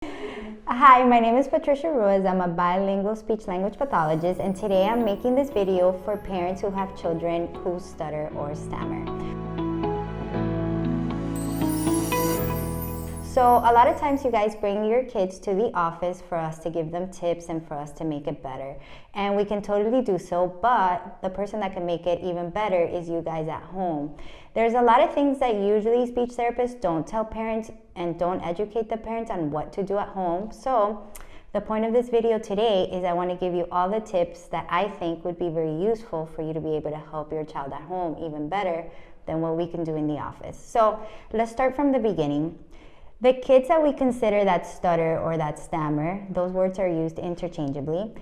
Hi, my name is Patricia Ruiz. I'm a bilingual speech-language pathologist, and today I'm making this video for parents who have children who stutter or stammer. So a lot of times you guys bring your kids to the office for us to give them tips and for us to make it better. And we can totally do so, but the person that can make it even better is you guys at home. There's a lot of things that usually speech therapists don't tell parents and don't educate the parents on what to do at home. So the point of this video today is I want to give you all the tips that I think would be very useful for you to be able to help your child at home even better than what we can do in the office. So let's start from the beginning. The kids that we consider that stutter or that stammer, those words are used interchangeably,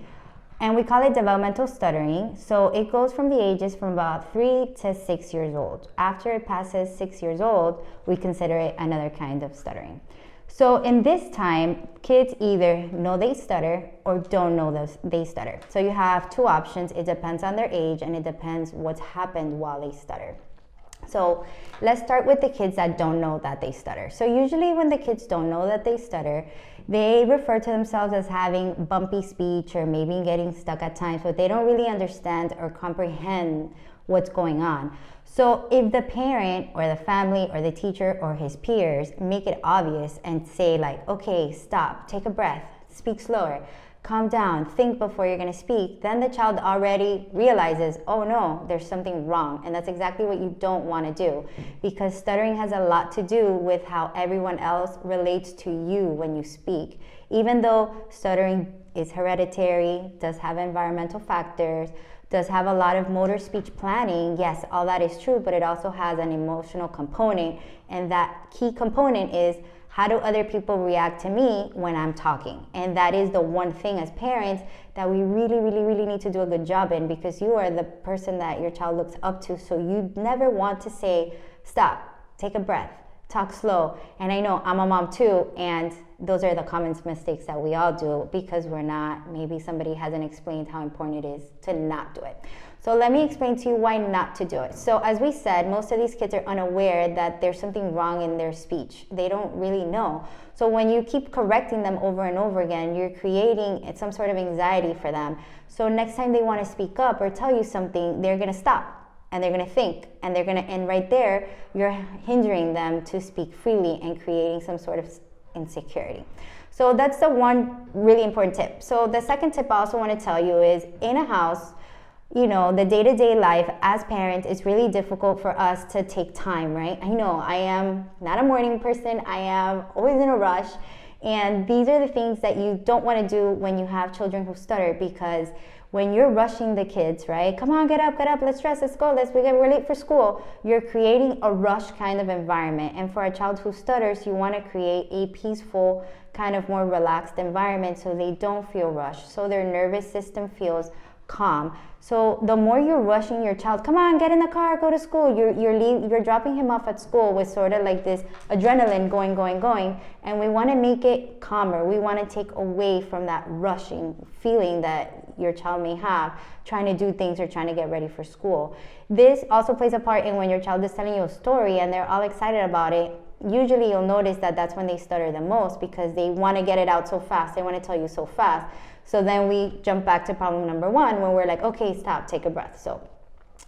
and we call it developmental stuttering. So it goes from the ages from about 3 to 6 years old. After it passes 6 years old, we consider it another kind of stuttering. So in this time, kids either know they stutter or don't know they stutter. So you have two options. It depends on their age and it depends what's happened while they stutter. So let's start with the kids that don't know that they stutter. So usually when the kids don't know that they stutter, they refer to themselves as having bumpy speech or maybe getting stuck at times, but they don't really understand or comprehend what's going on. So if the parent or the family or the teacher or his peers make it obvious and say like, okay, stop, take a breath, speak slower, calm down, think before you're going to speak, then the child already realizes, oh no, there's something wrong. And that's exactly what you don't want to do, because stuttering has a lot to do with how everyone else relates to you when you speak. Even though stuttering is hereditary, does have environmental factors, does have a lot of motor speech planning, yes, all that is true, but it also has an emotional component. And that key component is, how do other people react to me when I'm talking? And that is the one thing as parents that we really need to do a good job in, because you are the person that your child looks up to. So you never want to say, stop, take a breath, talk slow. And I know I'm a mom too, and those are the common mistakes that we all do because maybe somebody hasn't explained how important it is to not do it. So let me explain to you why not to do it. So as we said, most of these kids are unaware that there's something wrong in their speech. They don't really know. So when you keep correcting them over and over again, you're creating some sort of anxiety for them. So next time they want to speak up or tell you something, they're going to stop and they're going to think and they're going to end right there. You're hindering them to speak freely and creating some sort of insecurity. So that's the one really important tip. So the second tip I also want to tell you is, in a house, you know, the day-to-day life as parents, it's really difficult for us to take time, right? I know I am not a morning person. I am always in a rush. And these are the things that you don't want to do when you have children who stutter, because when you're rushing the kids, right? Come on, get up, let's dress, let's go, we're late for school. You're creating a rush kind of environment. And for a child who stutters, you want to create a peaceful, kind of more relaxed environment so they don't feel rushed, so their nervous system feels calm. So the more you're rushing your child, come on, get in the car, go to school, you're dropping him off at school with sort of like this adrenaline going, and we want to make it calmer. We want to take away from that rushing feeling that your child may have trying to do things or trying to get ready for school. This also plays a part in when your child is telling you a story and they're all excited about it. Usually you'll notice that that's when they stutter the most, because they want to get it out so fast, they want to tell you so fast. So then we jump back to problem number one when we're like, okay, stop, take a breath. So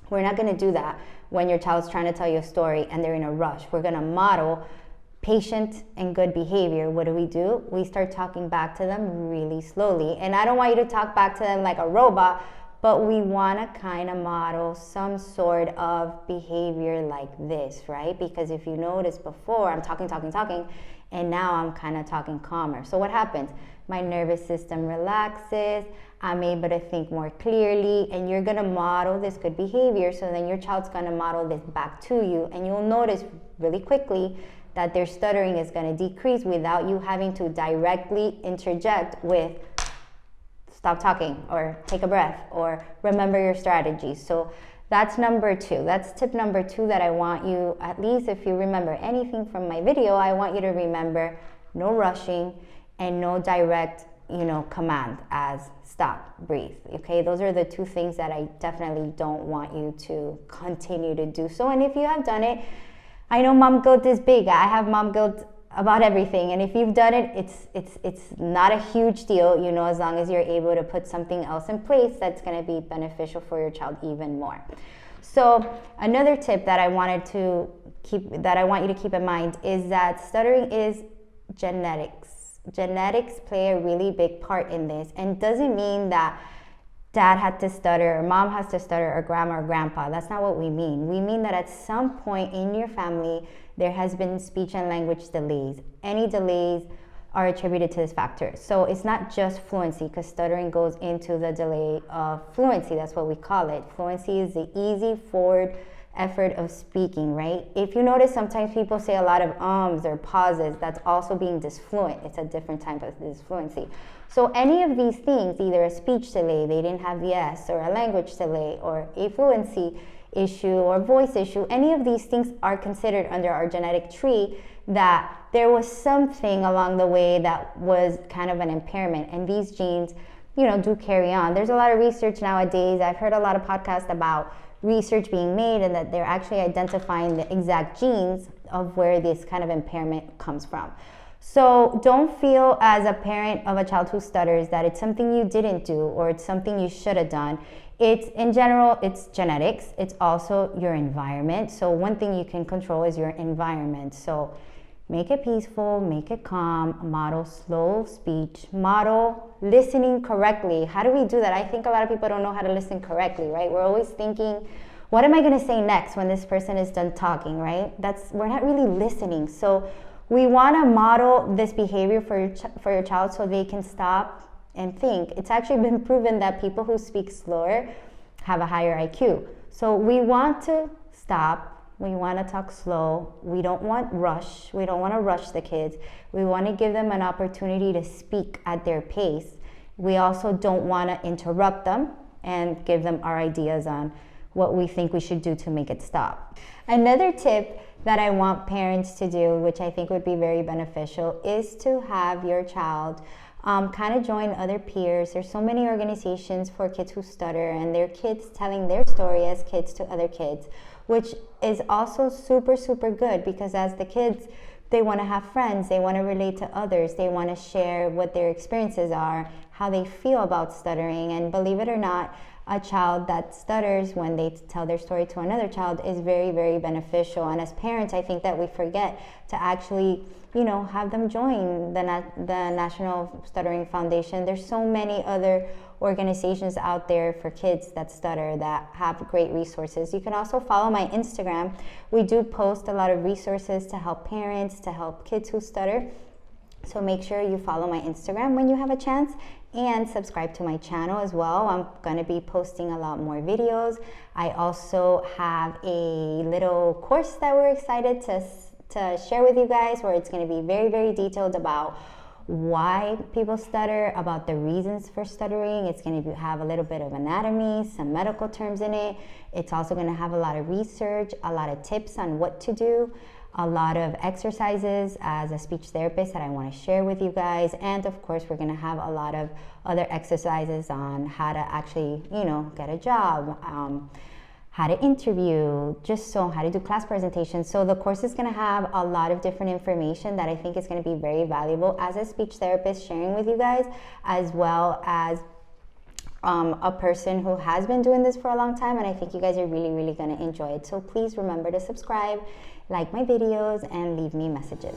we're not going to do that when your child's trying to tell you a story and they're in a rush. We're going to model patient and good behavior. What do? We start talking back to them really slowly. And I don't want you to talk back to them like a robot, but we want to kind of model some sort of behavior like this, right? Because if you notice before, I'm talking, and now I'm kind of talking calmer. So what happens? My nervous system relaxes, I'm able to think more clearly, and you're going to model this good behavior. So then your child's going to model this back to you, and you'll notice really quickly that their stuttering is going to decrease without you having to directly interject with stop talking or take a breath or remember your strategies. So that's number two. That's tip number two that I want you, at least if you remember anything from my video, I want you to remember no rushing and no direct, command as stop, breathe. Okay, those are the two things that I definitely don't want you to continue to do so. And if you have done it, I know mom guilt is big. I have mom guilt about everything. And if you've done it, it's not a huge deal, you know, as long as you're able to put something else in place that's going to be beneficial for your child even more. So another tip that I want you to keep in mind is that stuttering is genetics. Genetics play a really big part in this, and doesn't mean that dad had to stutter or mom has to stutter or grandma or grandpa. That's not what we mean. We mean that at some point in your family there has been speech and language delays. Any delays are attributed to this factor. So it's not just fluency, because stuttering goes into the delay of fluency. That's what we call it. Fluency is the easy forward effort of speaking, right? If you notice, sometimes people say a lot of ums or pauses. That's also being disfluent. It's a different type of disfluency. So any of these things, either a speech delay, they didn't have the S, or a language delay, or a fluency issue or voice issue, any of these things are considered under our genetic tree that there was something along the way that was kind of an impairment, and these genes, you know, do carry on. There's a lot of research nowadays. I've heard a lot of podcasts about research being made and that they're actually identifying the exact genes of where this kind of impairment comes from. So don't feel as a parent of a child who stutters that it's something you didn't do or it's something you should have done. It's, in general, it's genetics. It's also your environment. So one thing you can control is your environment. So make it peaceful, make it calm, model slow speech, model listening correctly. How do we do that? I think a lot of people don't know how to listen correctly, right? We're always thinking, what am I going to say next when this person is done talking, right? We're not really listening. So we want to model this behavior for your child so they can stop and think. It's actually been proven that people who speak slower have a higher IQ. So we want to stop. We want to talk slow. We don't want rush. We don't want to rush the kids. We want to give them an opportunity to speak at their pace. We also don't want to interrupt them and give them our ideas on what we think we should do to make it stop. Another tip that I want parents to do, which I think would be very beneficial, is to have your child kind of join other peers. There's so many organizations for kids who stutter, and their kids telling their story as kids to other kids, which is also super, super good, because as the kids, they want to have friends, they want to relate to others, they want to share what their experiences are, how they feel about stuttering. And believe it or not, a child that stutters, when they tell their story to another child, is very, very beneficial. And as parents, I think that we forget to actually, you know, have them join the National Stuttering Foundation. There's so many other organizations out there for kids that stutter that have great resources. You can also follow my Instagram. We do post a lot of resources to help parents, to help kids who stutter. So make sure you follow my Instagram when you have a chance, and subscribe to my channel as well. I'm going to be posting a lot more videos. I also have a little course that we're excited to share with you guys, where it's going to be very, very detailed about why people stutter, about the reasons for stuttering. It's going to have a little bit of anatomy, some medical terms in it. It's also going to have a lot of research, a lot of tips on what to do, a lot of exercises as a speech therapist that I want to share with you guys. And of course, we're going to have a lot of other exercises on how to actually, you know, get a job, how to interview, just so how to do class presentations. So the course is going to have a lot of different information that I think is going to be very valuable as a speech therapist, sharing with you guys, as well as a person who has been doing this for a long time. And I think you guys are really, really going to enjoy it. So please remember to subscribe, like my videos, and leave me messages.